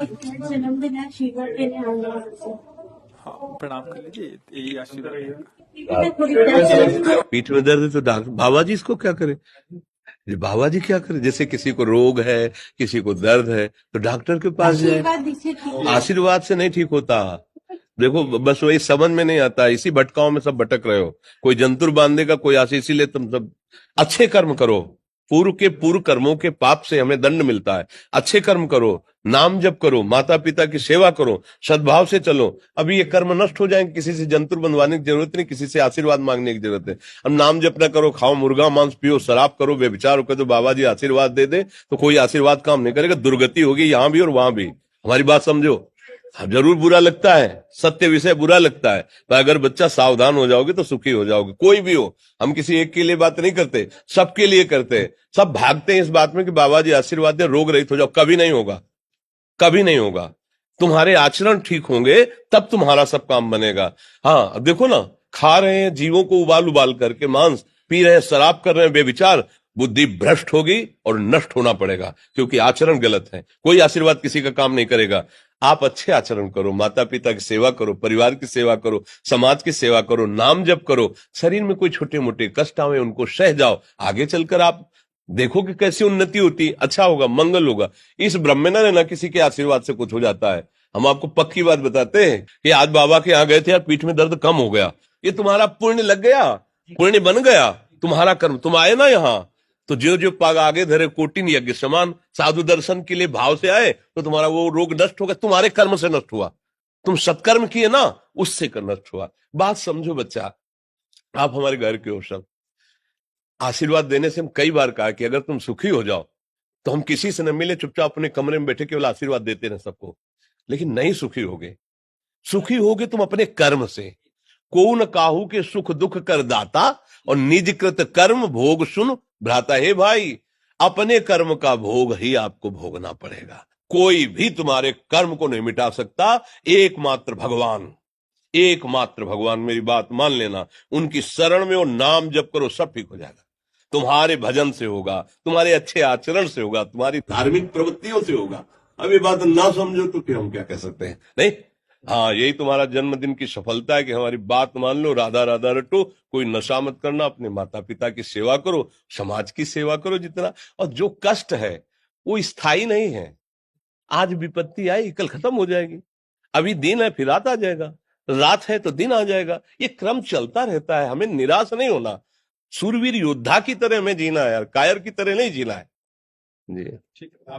जन्मदिन है, आशीर्वाद देने आऊंगा आपसे। हाँ, प्रणाम कर लीजिए, यही आशीर्वाद रहेगा। पीठ में दर्द है तो डॉक्टर बाबा जी इसको क्या करे? ये बाबा जी क्या करे? जैसे किसी को रोग है, किसी को दर्द है, तो डॉक्टर के पास जाए। आशीर्वाद दीजिए, ठीक है। आशीर्वाद से नहीं ठीक होता। देखो बस वही समझ में नहीं आता, इसी भटकाओं में सब भटक रहे हो। कोई जंतुर बांधेगा, कोई आशीष, इसीलिए तुम सब अच्छे कर्म करो। पूर्व के पूर्व कर्मों के पाप से हमें दंड मिलता है। अच्छे कर्म करो, नाम जप करो, माता पिता की सेवा करो, सद्भाव से चलो। अभी ये कर्म नष्ट हो जाएंगे, किसी से जंतुर बंधवाने की जरूरत नहीं, किसी से आशीर्वाद मांगने की जरूरत है। अब नाम जप ना करो, खाओ मुर्गा मांस, पियो शराब, करो व्यभिचार करो, तो बाबा जी आशीर्वाद दे दे तो कोई आशीर्वाद काम नहीं करेगा। दुर्गति होगी यहाँ भी और वहां भी। हमारी बात समझो। हाँ, जरूर बुरा लगता है, सत्य विषय बुरा लगता है, पर अगर बच्चा सावधान हो जाओगे तो सुखी हो जाओगे। कोई भी हो, हम किसी एक के लिए बात नहीं करते, सबके लिए करते हैं। सब भागते हैं इस बात में कि बाबा जी आशीर्वाद दे, रोग रहित हो जाओ। कभी नहीं होगा, कभी नहीं होगा। तुम्हारे आचरण ठीक होंगे तब तुम्हारा सब काम बनेगा। हाँ, अब देखो ना, खा रहे हैं जीवों को उबाल उबाल करके मांस, पी रहे हैं शराब, कर रहे हैं बेविचार, बुद्धि भ्रष्ट होगी और नष्ट होना पड़ेगा, क्योंकि आचरण गलत है। कोई आशीर्वाद किसी का काम नहीं करेगा। आप अच्छे आचरण करो, माता पिता की सेवा करो, परिवार की सेवा करो, समाज की सेवा करो, नाम जप करो। शरीर में कोई छोटे मोटे कष्ट आवे उनको सह जाओ। आगे चलकर आप देखो कि कैसी उन्नति होती, अच्छा होगा, मंगल होगा। इस भ्रम में ना रहना किसी के आशीर्वाद से कुछ हो जाता है। हम आपको पक्की बात बताते हैं कि आज बाबा के यहाँ गए थे यार, पीठ में दर्द कम हो गया। ये तुम्हारा पुण्य लग गया, पुण्य बन गया तुम्हारा कर्म। तुम आए ना यहाँ, तो जो जो पाग आगे धरे कोटिन यज्ञ समान, साधु दर्शन के लिए भाव से आए तो तुम्हारा वो रोग नष्ट हो गया, तुम्हारे कर्म से नष्ट हुआ। तुम सत्कर्म किए ना, उससे कर नष्ट हुआ। बात समझो बच्चा, आप हमारे घर के हो सब। आशीर्वाद देने से हम कई बार कहा कि अगर तुम सुखी हो जाओ तो हम किसी से न मिले, चुपचाप अपने कमरे में बैठे केवल आशीर्वाद देते रहे सबको। लेकिन नहीं सुखी होगे। सुखी होगे तुम अपने कर्म से। को न काहू के सुख दुख कर दाता, और निज कृत कर्म भोग सुन भ्राता। हे भाई, अपने कर्म का भोग ही आपको भोगना पड़ेगा। कोई भी तुम्हारे कर्म को नहीं मिटा सकता, एकमात्र भगवान। एकमात्र भगवान, मेरी बात मान लेना। उनकी शरण में और नाम जप करो, सब ठीक हो जाएगा। तुम्हारे भजन से होगा, तुम्हारे अच्छे आचरण से होगा, तुम्हारी धार्मिक प्रवृत्तियों से होगा। अब ये बात ना समझो तो फिर हम क्या कह सकते हैं? नहीं, हाँ, यही तुम्हारा जन्मदिन की सफलता है कि हमारी बात मान लो, राधा राधा रटो, कोई नशा मत करना, अपने माता पिता की सेवा करो, समाज की सेवा करो जितना। और जो कष्ट है वो स्थायी नहीं है। आज विपत्ति आई, कल खत्म हो जाएगी। अभी दिन है, फिर रात आ जाएगा, रात है तो दिन आ जाएगा। ये क्रम चलता रहता है, हमें निराश नहीं होना। सूरवीर योद्धा की तरह हमें जीना है यार, कायर की तरह नहीं जीना है। जी, ठीक है।